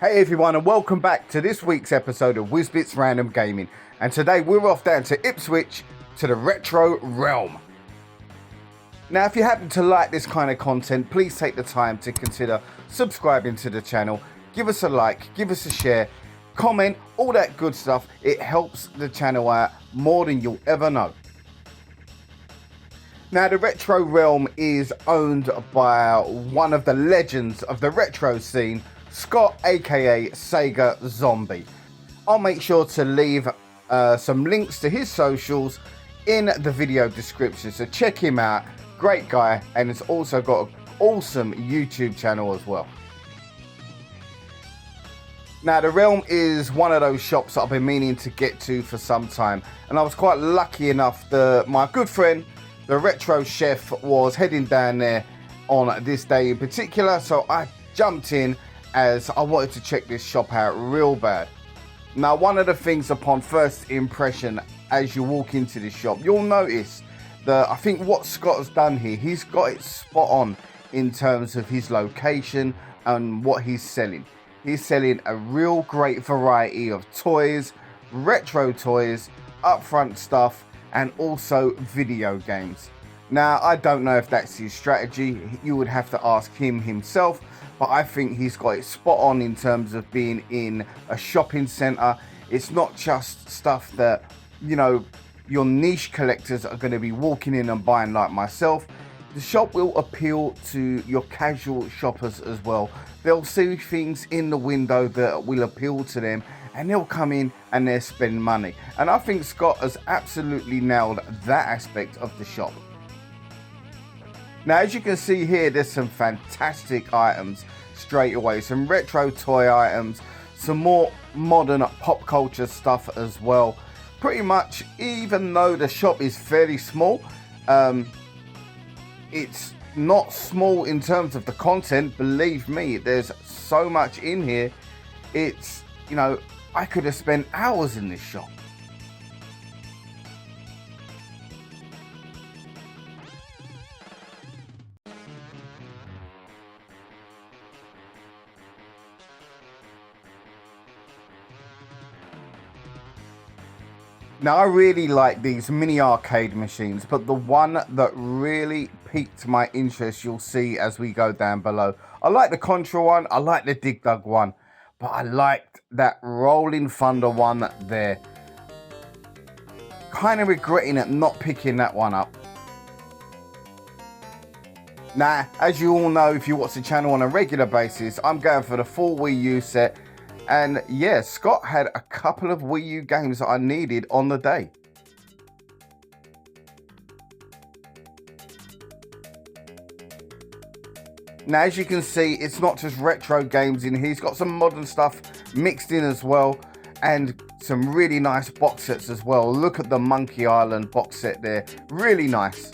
Hey everyone, and welcome back to this week's episode of Wizbit's Random Gaming. And today we're off down to Ipswich to the retro realm. Now if you happen to like this kind of content, please take the time to consider subscribing to the channel. Give us a like, give us a share, comment, all that good stuff. It helps the channel out more than you'll ever know. Now the retro realm is owned by one of the legends of the retro scene, Scott, aka Sega Zombie. I'll make sure to leave some links to his socials in the video description, so check him out. Great guy, and he's also got an awesome YouTube channel as well. Now the realm is one of those shops that I've been meaning to get to for some time, and I was quite lucky enough that my good friend the Retrochef was heading down there on this day in particular, so I jumped in as I wanted to check this shop out real bad. Now one of the things upon first impression as you walk into this shop, you'll notice that I think what Scott has done here, he's got it spot on in terms of his location and what he's selling. He's selling a real great variety of toys, retro toys, upfront stuff, and also video games. Now I don't know if that's his strategy, you would have to ask him himself, but I think he's got it spot on in terms of being in a shopping centre. It's not just stuff that, you know, your niche collectors are going to be walking in and buying like myself. The shop will appeal to your casual shoppers as well. They'll see things in the window that will appeal to them, and they'll come in and they'll spend money. And I think Scott has absolutely nailed that aspect of the shop. Now as you can see here, there's some fantastic items straight away, some retro toy items, some more modern pop culture stuff as well. Pretty much, even though the shop is fairly small, it's not small in terms of the content. Believe me, there's so much in here. It's, you know, I could have spent hours in this shop. Now I really like these mini arcade machines, but the one that really piqued my interest you'll see as we go down below. I like the Contra one, I like the Dig Dug one, but I liked that Rolling Thunder one there. Kind of regretting it not picking that one up. Now, as you all know, if you watch the channel on a regular basis, I'm going for the full Wii U set. And yeah, Scott had a couple of Wii U games that I needed on the day. Now as you can see, it's not just retro games in here. He's got some modern stuff mixed in as well, and some really nice box sets as well. Look at the Monkey Island box set there, really nice.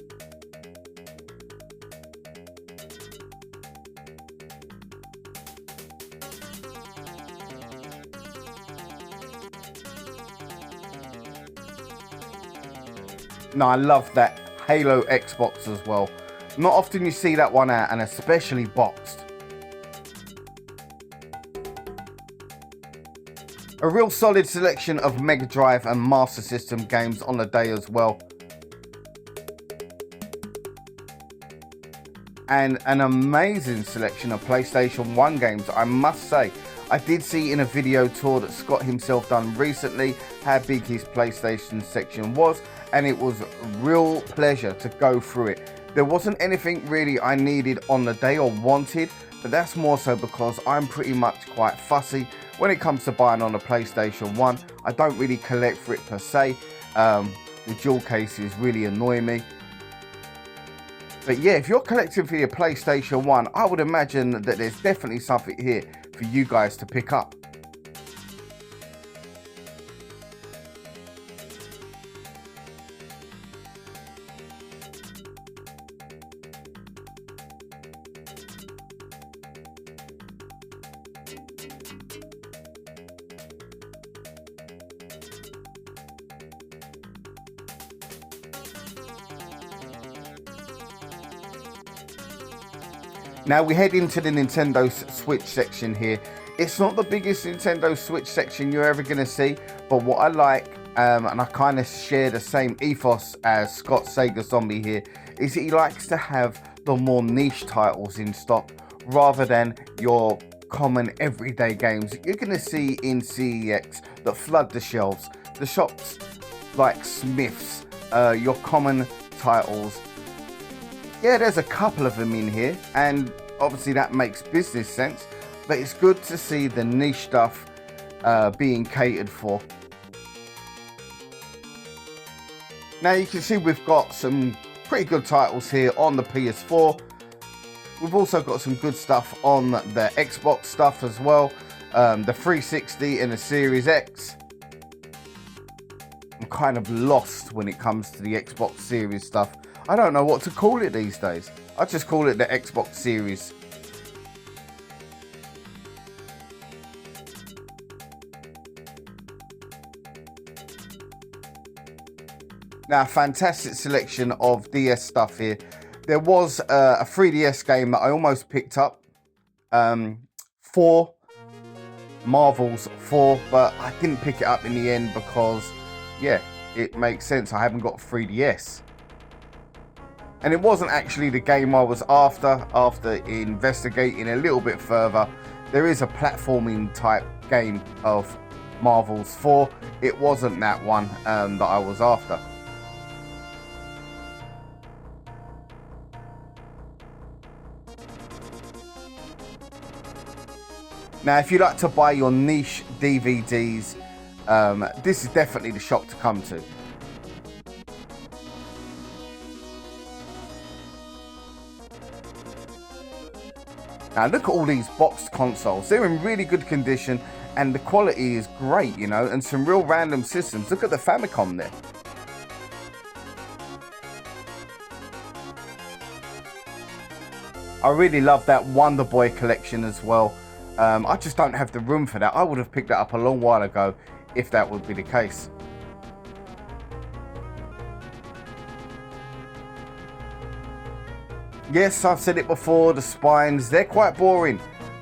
Now I love that Halo Xbox as well. Not often you see that one out, and especially boxed. A real solid selection of Mega Drive and Master System games on the day as well. And an amazing selection of PlayStation 1 games, I must say. I did see in a video tour that Scott himself done recently how big his PlayStation section was, and it was a real pleasure to go through it. There wasn't anything really I needed on the day or wanted, but that's more so because I'm pretty much quite fussy when it comes to buying on a PlayStation 1. I don't really collect for it per se. The dual cases really annoy me. But yeah, if you're collecting for your PlayStation 1, I would imagine that there's definitely something here for you guys to pick up. Now we head into the Nintendo Switch section here. It's not the biggest Nintendo Switch section you're ever going to see, but what I like, and I kind of share the same ethos as Scott's Sega Zombie here, is that he likes to have the more niche titles in stock rather than your common everyday games that you're going to see in CEX that flood the shelves. The shops like Smith's, your common titles. Yeah, there's a couple of them in here, and obviously that makes business sense, but it's good to see the niche stuff being catered for. Now you can see we've got some pretty good titles here on the PS4. We've also got some good stuff on the Xbox stuff as well, the 360 and the Series X. I'm kind of lost when it comes to the Xbox Series stuff. I don't know what to call it these days. I just call it the Xbox Series. Now, fantastic selection of DS stuff here. There was a 3DS game that I almost picked up. 4 Marvel's 4, but I didn't pick it up in the end because, yeah, it makes sense. I haven't got a 3DS. And it wasn't actually the game I was after investigating a little bit further. There is a platforming type game of Marvel's 4. It wasn't that one that I was after. Now, if you like to buy your niche DVDs, this is definitely the shop to come to. Now, look at all these boxed consoles. They're in really good condition, and the quality is great, you know, and some real random systems. Look at the Famicom there. I really love that Wonder Boy collection as well. I just don't have the room for that. I would have picked that up a long while ago if that would be the case. Yes, I've said it before, the spines, they're quite boring.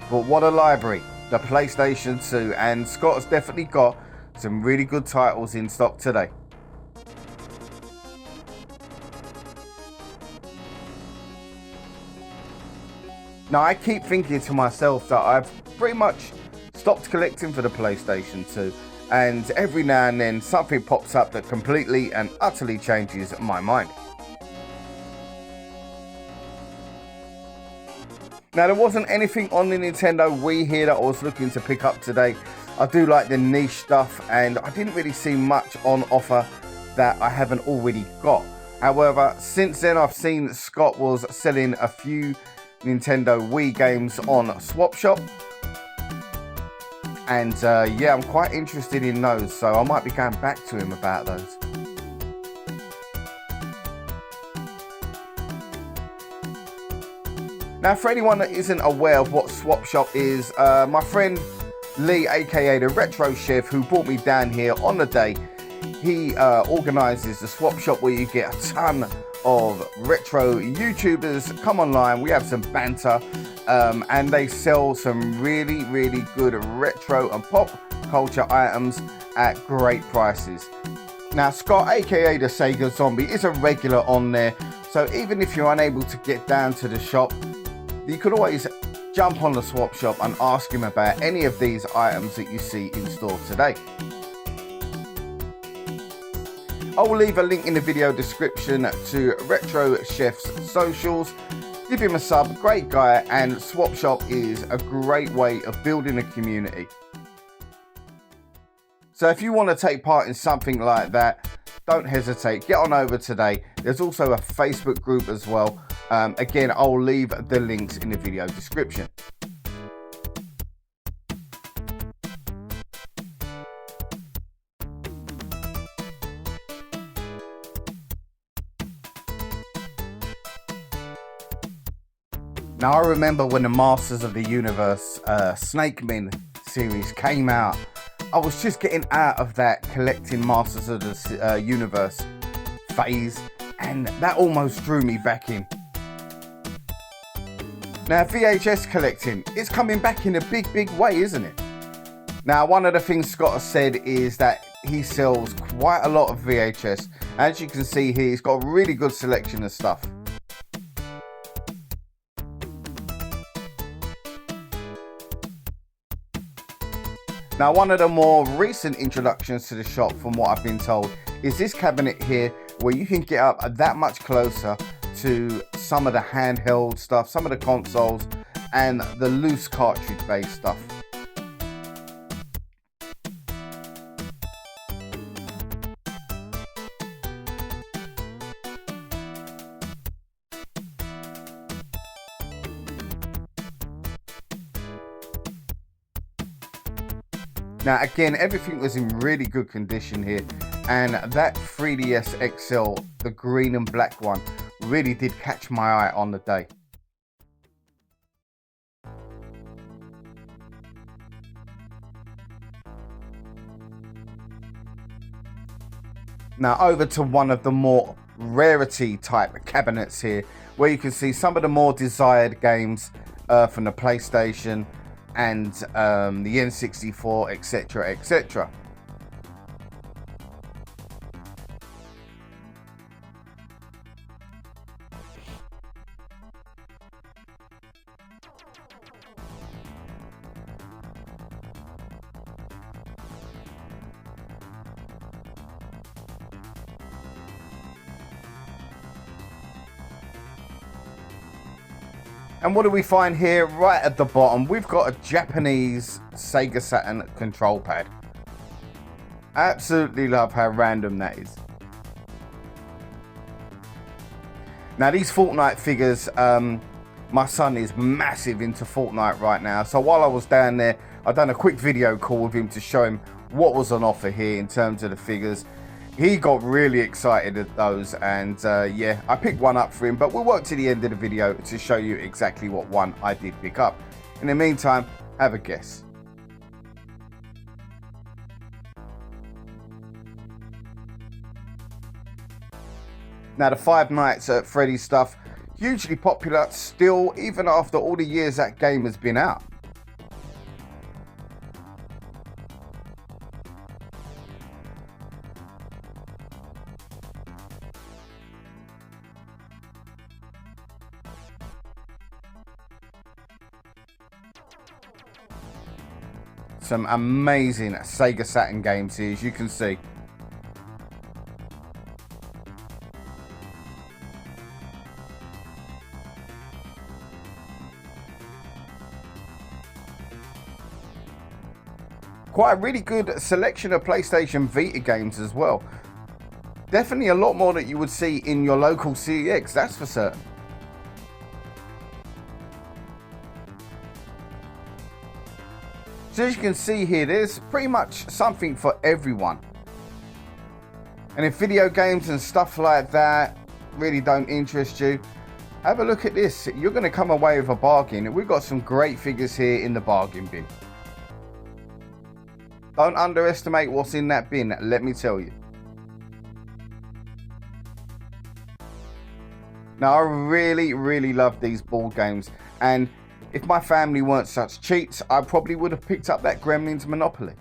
But what a library. The PlayStation 2, and Scott has definitely got some really good titles in stock today. Now, I keep thinking to myself that I've pretty much stopped collecting for the PlayStation 2, and every now and then something pops up that completely and utterly changes my mind. Now, there wasn't anything on the Nintendo Wii here that I was looking to pick up today. I do like the niche stuff, and I didn't really see much on offer that I haven't already got. However, since then I've seen Scott was selling a few Nintendo Wii games on Swap Shop, and yeah, I'm quite interested in those, so I might be going back to him about those. Now, for anyone that isn't aware of what Swap Shop is, my friend Lee, aka the Retrochef, who brought me down here on the day, he organises the Swap Shop where you get a ton of retro YouTubers come online. We have some banter, and they sell some really good retro and pop culture items at great prices. Now, Scott, aka the Sega Zombie, is a regular on there, so even if you're unable to get down to the shop, you could always jump on the Swap Shop and ask him about any of these items that you see in store today. I will leave a link in the video description to Retrochef's socials. Give him a sub, great guy, and Swap Shop is a great way of building a community. So if you want to take part in something like that, don't hesitate, get on over today. There's also a Facebook group as well. Again, I'll leave the links in the video description. Now, I remember when the Masters of the Universe Snake Men series came out, I was just getting out of that collecting Masters of the Universe phase, and that almost drew me back in. Now, VHS collecting, it's coming back in a big way, isn't it? Now, one of the things Scott has said is that he sells quite a lot of VHS. As you can see here, he's got a really good selection of stuff. Now, one of the more recent introductions to the shop, from what I've been told, is this cabinet here, where you can get up that much closer to some of the handheld stuff, some of the consoles, and the loose cartridge-based stuff. Now again, everything was in really good condition here, and that 3DS XL, the green and black one, really did catch my eye on the day. Now over to one of the more rarity type cabinets here, where you can see some of the more desired games from the PlayStation and the N64, etc, etc. And what do we find here? Right at the bottom, we've got a Japanese Sega Saturn control pad. I absolutely love how random that is. Now these Fortnite figures, my son is massive into Fortnite right now. So while I was down there, I done a quick video call with him to show him what was on offer here in terms of the figures. He got really excited at those, and yeah, I picked one up for him, but we'll work to the end of the video to show you exactly what one I did pick up. In the meantime, have a guess. Now the Five Nights at Freddy's stuff, hugely popular still, even after all the years that game has been out. Some amazing Sega Saturn games here, as you can see. Quite a really good selection of PlayStation Vita games as well. Definitely a lot more that you would see in your local CEX, that's for certain. So as you can see here, there's pretty much something for everyone. And if video games and stuff like that really don't interest you, have a look at this. You're going to come away with a bargain. We've got some great figures here in the bargain bin. Don't underestimate what's in that bin, let me tell you. Now I really love these board games, and if my family weren't such cheats, I probably would have picked up that Gremlins Monopoly.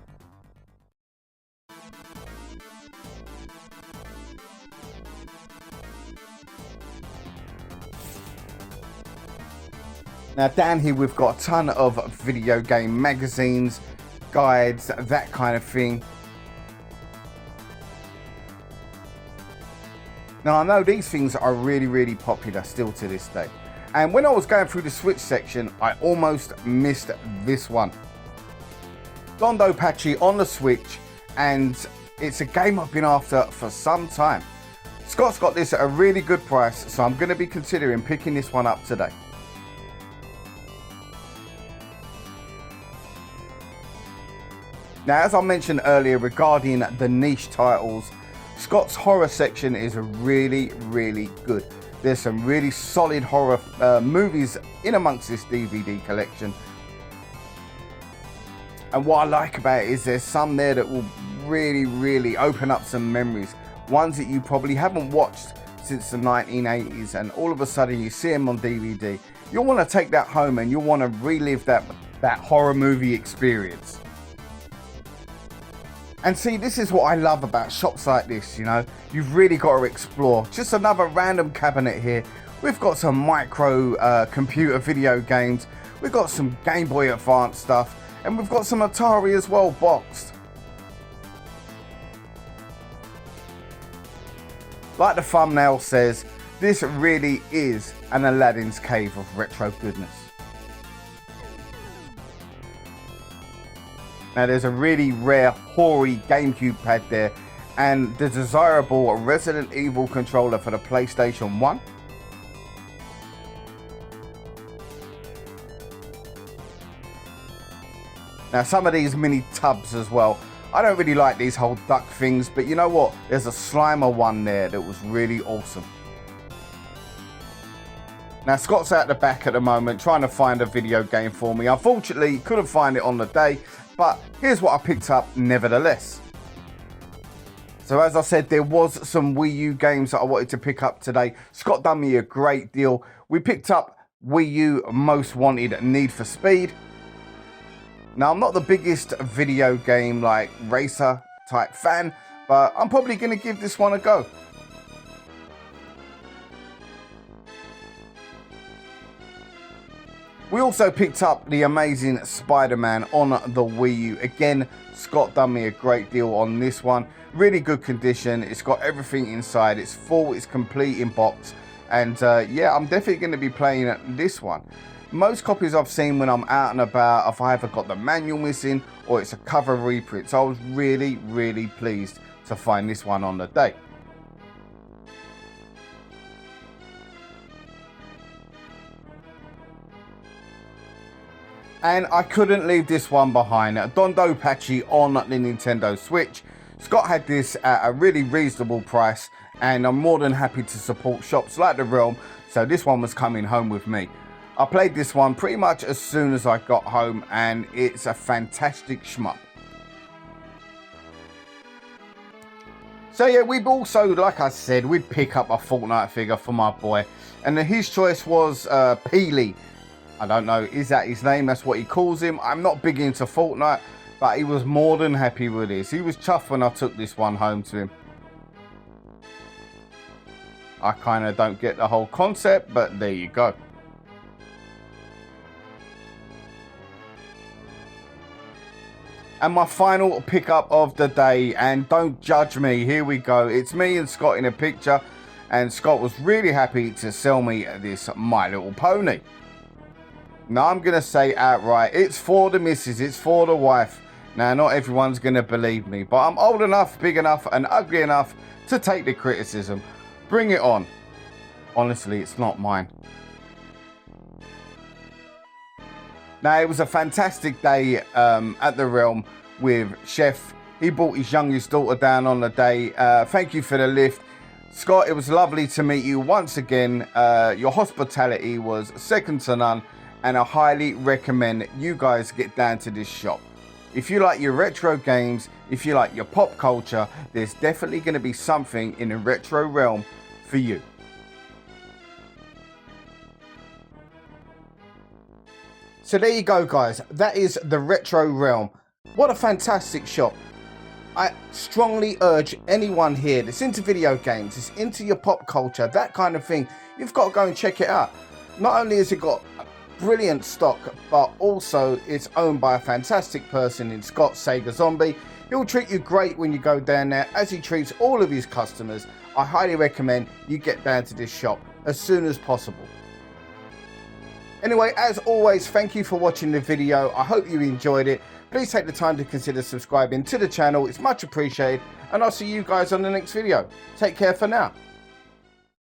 Now down here we've got a ton of video game magazines, guides, that kind of thing. Now I know these things are really popular still to this day. And when I was going through the Switch section, I almost missed this one. Dondo Patchy on the Switch, and it's a game I've been after for some time. Scott's got this at a really good price, so I'm going to be considering picking this one up today. Now, as I mentioned earlier regarding the niche titles, Scott's horror section is really good. There's some really solid horror movies in amongst this DVD collection. And what I like about it is there's some there that will really open up some memories. Ones that you probably haven't watched since the 1980s, and all of a sudden you see them on DVD, you'll want to take that home and you'll want to relive that horror movie experience. And see, this is what I love about shops like this, you know. You've really got to explore. Just another random cabinet here. We've got some micro computer video games. We've got some Game Boy Advance stuff. And we've got some Atari as well, boxed. Like the thumbnail says, this really is an Aladdin's cave of retro goodness. Now there's a really rare hoary GameCube pad there, and the desirable Resident Evil controller for the PlayStation 1. Now some of these mini tubs as well. I don't really like these whole duck things, but you know what? There's a Slimer one there that was really awesome. Now Scott's out the back at the moment trying to find a video game for me. Unfortunately, couldn't find it on the day, but here's what I picked up nevertheless. So as I said, there was some Wii U games that I wanted to pick up today. Scott done me a great deal. We picked up Wii U Most Wanted Need for Speed. Now I'm not the biggest video game like racer type fan, but I'm probably going to give this one a go. We also picked up the Amazing Spider-Man on the Wii U. Again, Scott done me a great deal on this one. Really good condition. It's got everything inside. It's full. It's complete in box. And yeah, I'm definitely going to be playing this one. Most copies I've seen when I'm out and about, I've either got the manual missing or it's a cover reprint. So I was really, really pleased to find this one on the day. And I couldn't leave this one behind. Dondo Pachi on the Nintendo Switch. Scott had this at a really reasonable price, and I'm more than happy to support shops like The Realm, so this one was coming home with me. I played this one pretty much as soon as I got home, and it's a fantastic shmup. So yeah, we've also, like I said, we'd pick up a Fortnite figure for my boy, and his choice was Peely. I don't know, is that his name? That's what he calls him. I'm not big into Fortnite, but he was more than happy with this. He was chuffed when I took this one home to him. I kind of don't get the whole concept, but there you go. And my final pickup of the day, and don't judge me, here we go. It's me and Scott in a picture, and Scott was really happy to sell me this My Little Pony. Now I'm going to say outright, it's for the missus, it's for the wife. Now not everyone's going to believe me, but I'm old enough, big enough and ugly enough to take the criticism. Bring it on. Honestly, it's not mine. Now it was a fantastic day at the Realm with Chef. He brought his youngest daughter down on the day. Thank you for the lift. Scott, it was lovely to meet you once again. Your hospitality was second to none. And I highly recommend you guys get down to this shop. If you like your retro games, if you like your pop culture, there's definitely going to be something in the retro realm for you. So there you go, guys. That is the retro realm. What a fantastic shop. I strongly urge anyone here that's into video games, that's into your pop culture, that kind of thing, you've got to go and check it out. Not only has it got brilliant stock, but also it's owned by a fantastic person in Scott, Sega Zombie. He'll treat you great when you go down there, as he treats all of his customers. I highly recommend you get down to this shop as soon as possible. Anyway, as always, thank you for watching the video. I hope you enjoyed it. Please take the time to consider subscribing to the channel. It's much appreciated, and I'll see you guys on the next video. Take care for now.